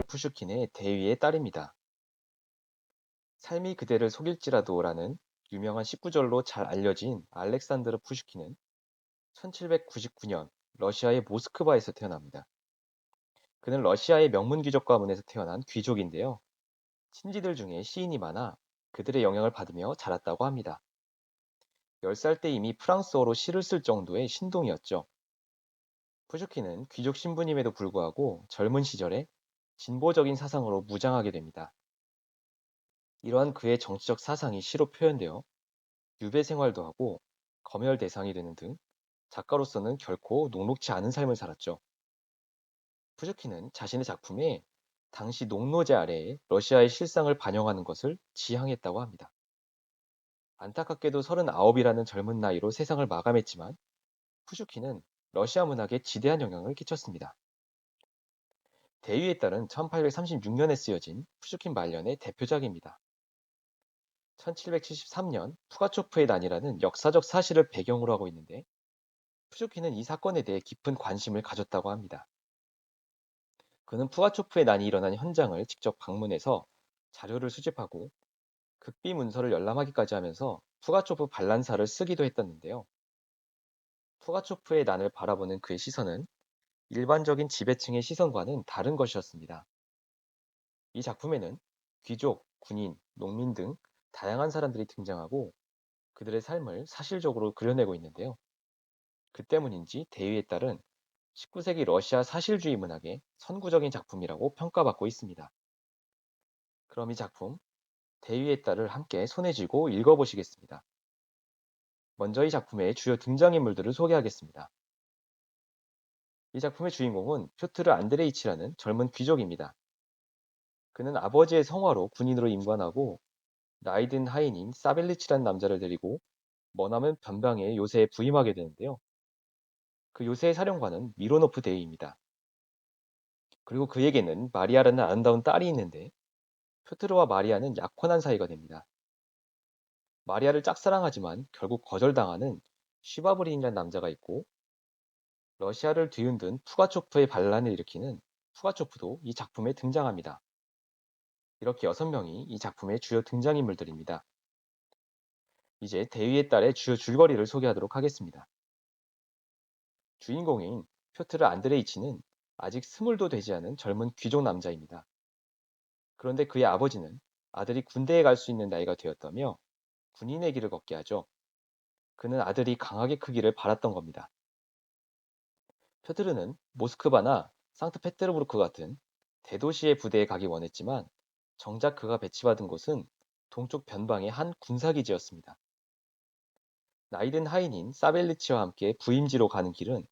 푸슈킨의 대위의 딸입니다. 삶이 그대를 속일지라도라는 유명한 19절로 잘 알려진 알렉산드르 푸슈킨은 1799년 러시아의 모스크바에서 태어납니다. 그는 러시아의 명문 귀족 가문에서 태어난 귀족인데요. 친지들 중에 시인이 많아 그들의 영향을 받으며 자랐다고 합니다. 10살 때 이미 프랑스어로 시를 쓸 정도의 신동이었죠. 푸슈킨은 귀족 신분임에도 불구하고 젊은 시절에 진보적인 사상으로 무장하게 됩니다. 이러한 그의 정치적 사상이 시로 표현되어 유배 생활도 하고 검열 대상이 되는 등 작가로서는 결코 녹록지 않은 삶을 살았죠. 푸슈킨은 자신의 작품에 당시 농노제 아래에 러시아의 실상을 반영하는 것을 지향했다고 합니다. 안타깝게도 39이라는 젊은 나이로 세상을 마감했지만 푸슈킨은 러시아 문학에 지대한 영향을 끼쳤습니다. 대위에 따른 1836년에 쓰여진 푸슈킨 말년의 대표작입니다. 1773년 푸가초프의 난이라는 역사적 사실을 배경으로 하고 있는데 푸슈킨은 이 사건에 대해 깊은 관심을 가졌다고 합니다. 그는 푸가초프의 난이 일어난 현장을 직접 방문해서 자료를 수집하고 극비 문서를 열람하기까지 하면서 푸가초프 반란사를 쓰기도 했었는데요. 푸가초프의 난을 바라보는 그의 시선은 일반적인 지배층의 시선과는 다른 것이었습니다. 이 작품에는 귀족, 군인, 농민 등 다양한 사람들이 등장하고 그들의 삶을 사실적으로 그려내고 있는데요. 그 때문인지 대위에 따른 19세기 러시아 사실주의 문학의 선구적인 작품이라고 평가받고 있습니다. 그럼 이 작품, 대위의 딸을 함께 손에 쥐고 읽어보시겠습니다. 먼저 이 작품의 주요 등장인물들을 소개하겠습니다. 이 작품의 주인공은 표트르 안드레이치라는 젊은 귀족입니다. 그는 아버지의 성화로 군인으로 임관하고 나이 든 하인인 사벨리치라는 남자를 데리고 머나먼 변방의 요새에 부임하게 되는데요. 그 요새의 사령관은 미로노프 대위입니다. 그리고 그에게는 마리아라는 아름다운 딸이 있는데 표트르와 마리아는 약혼한 사이가 됩니다. 마리아를 짝사랑하지만 결국 거절당하는 쉬바브린이라는 남자가 있고 러시아를 뒤흔든 푸가초프의 반란을 일으키는 푸가초프도 이 작품에 등장합니다. 이렇게 6명이 이 작품의 주요 등장인물들입니다. 이제 대위의 딸의 주요 줄거리를 소개하도록 하겠습니다. 주인공인 표트르 안드레이치는 아직 스물도 되지 않은 젊은 귀족 남자입니다. 그런데 그의 아버지는 아들이 군대에 갈 수 있는 나이가 되었다며 군인의 길을 걷게 하죠. 그는 아들이 강하게 크기를 바랐던 겁니다. 표트르는 모스크바나 상트페테르부르크 같은 대도시의 부대에 가기 원했지만 정작 그가 배치받은 곳은 동쪽 변방의 한 군사기지였습니다. 나이든 하인인 사벨리치와 함께 부임지로 가는 길은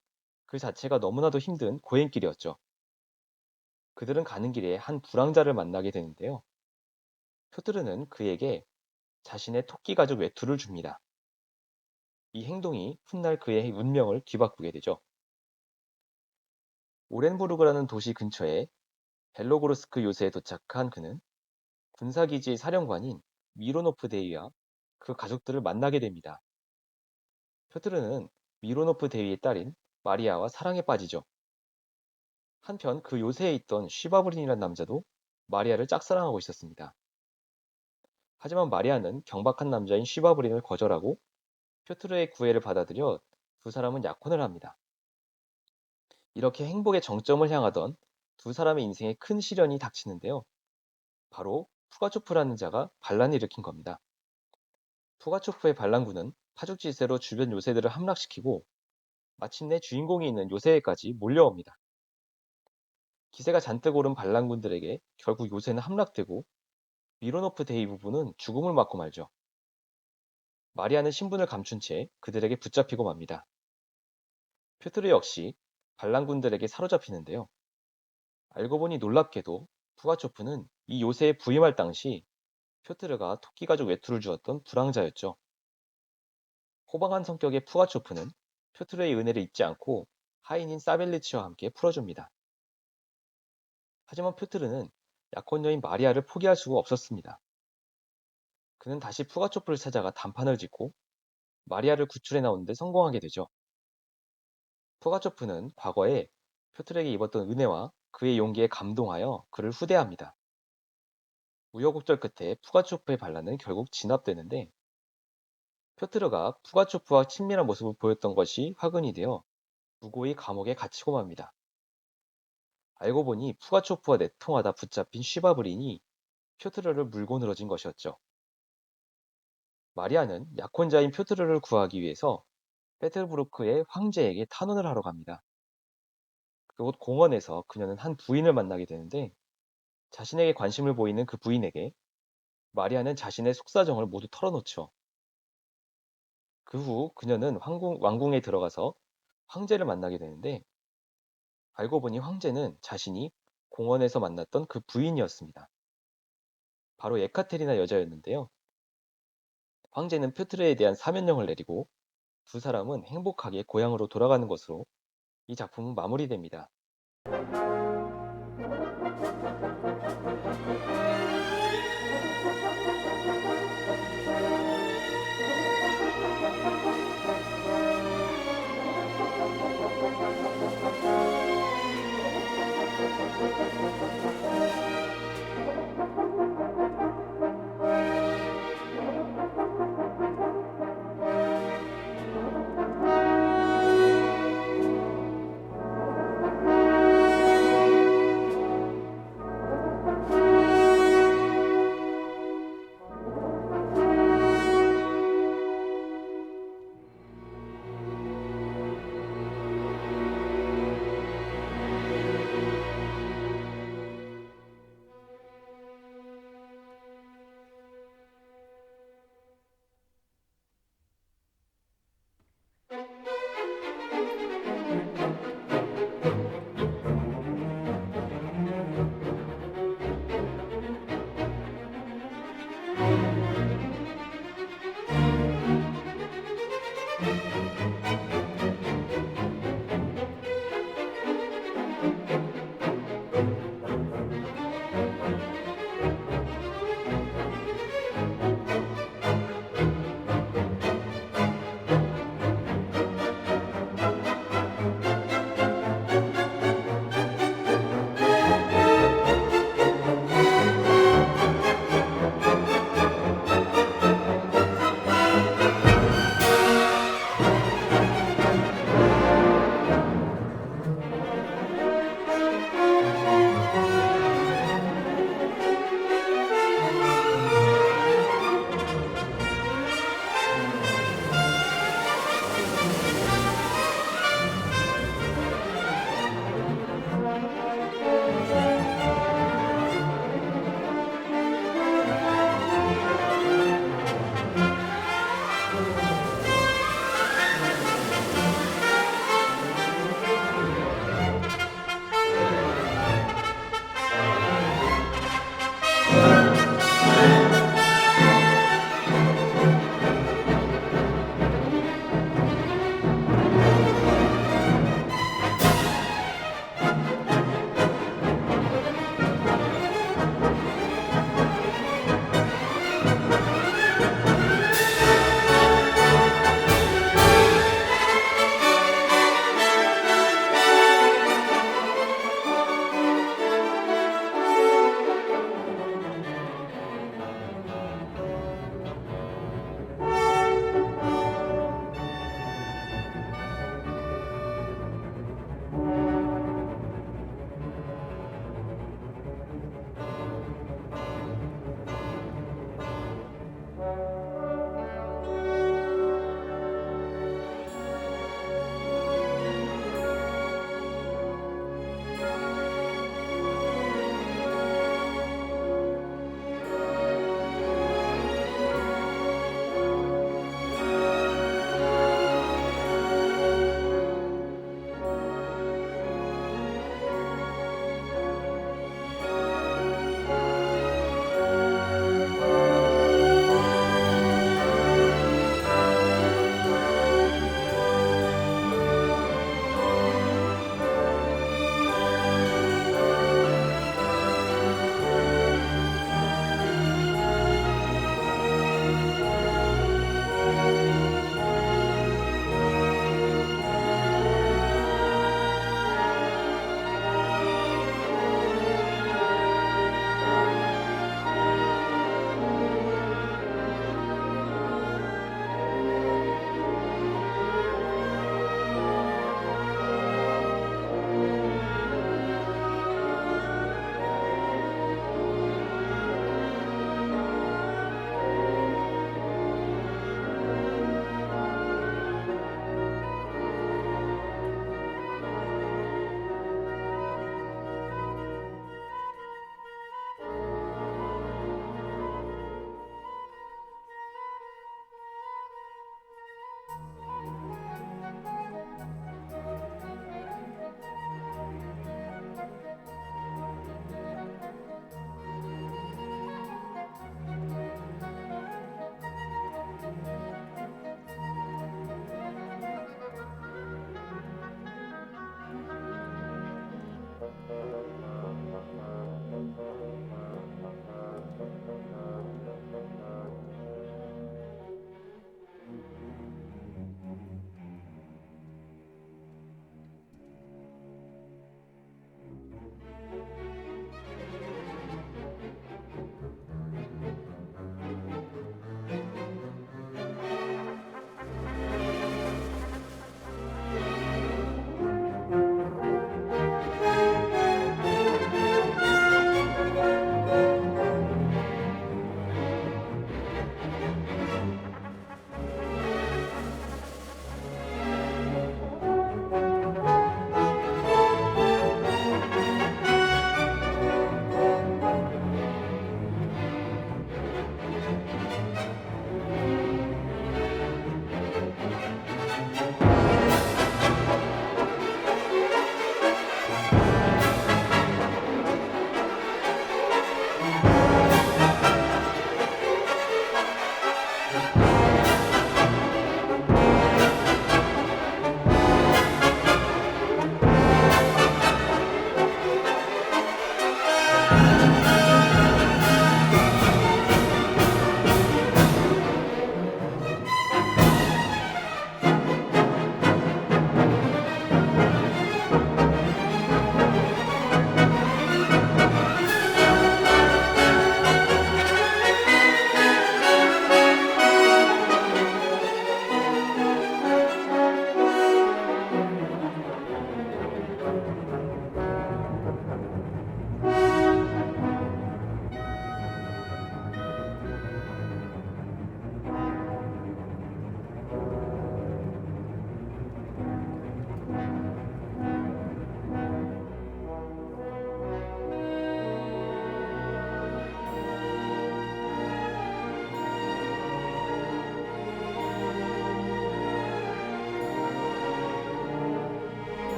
그 자체가 너무나도 힘든 고행길이었죠. 그들은 가는 길에 한 불황자를 만나게 되는데요. 표트르는 그에게 자신의 토끼 가죽 외투를 줍니다. 이 행동이 훗날 그의 운명을 뒤바꾸게 되죠. 오렌부르크라는 도시 근처에 벨로고르스크 요새에 도착한 그는 군사기지의 사령관인 미로노프 대위와 그 가족들을 만나게 됩니다. 표트르는 미로노프 대위의 딸인 마리아와 사랑에 빠지죠. 한편 그 요새에 있던 쉬바브린이라는 남자도 마리아를 짝사랑하고 있었습니다. 하지만 마리아는 경박한 남자인 쉬바브린을 거절하고 표트르의 구애를 받아들여 두 사람은 약혼을 합니다. 이렇게 행복의 정점을 향하던 두 사람의 인생에 큰 시련이 닥치는데요. 바로 푸가초프라는 자가 반란을 일으킨 겁니다. 푸가초프의 반란군은 파죽지세로 주변 요새들을 함락시키고 마침내 주인공이 있는 요새에까지 몰려옵니다. 기세가 잔뜩 오른 반란군들에게 결국 요새는 함락되고 미로노프 대위 부부는 죽음을 맞고 말죠. 마리아는 신분을 감춘 채 그들에게 붙잡히고 맙니다. 표트르 역시 반란군들에게 사로잡히는데요. 알고 보니 놀랍게도 푸가초프는 이 요새에 부임할 당시 표트르가 토끼가죽 외투를 주었던 불황자였죠. 호방한 성격의 푸가초프는 표트르의 은혜를 잊지 않고 하인인 사벨리치와 함께 풀어줍니다. 하지만 표트르는 약혼녀인 마리아를 포기할 수가 없었습니다. 그는 다시 푸가초프를 찾아가 단판을 짓고 마리아를 구출해 나오는데 성공하게 되죠. 푸가초프는 과거에 표트르에게 입었던 은혜와 그의 용기에 감동하여 그를 후대합니다. 우여곡절 끝에 푸가초프의 반란은 결국 진압되는데 표트르가 푸가초프와 친밀한 모습을 보였던 것이 화근이 되어 무고히 감옥에 갇히고 맙니다. 알고 보니 푸가초프와 내통하다 붙잡힌 쉬바브린이 표트르를 물고 늘어진 것이었죠. 마리아는 약혼자인 표트르를 구하기 위해서 페테르부르크의 황제에게 탄원을 하러 갑니다. 그곳 공원에서 그녀는 한 부인을 만나게 되는데 자신에게 관심을 보이는 그 부인에게 마리아는 자신의 속사정을 모두 털어놓죠. 그 후 그녀는 왕궁에 들어가서 황제를 만나게 되는데 알고 보니 황제는 자신이 공원에서 만났던 그 부인이었습니다. 바로 에카테리나 여자였는데요. 황제는 표트르에 대한 사면령을 내리고 두 사람은 행복하게 고향으로 돌아가는 것으로 이 작품은 마무리됩니다.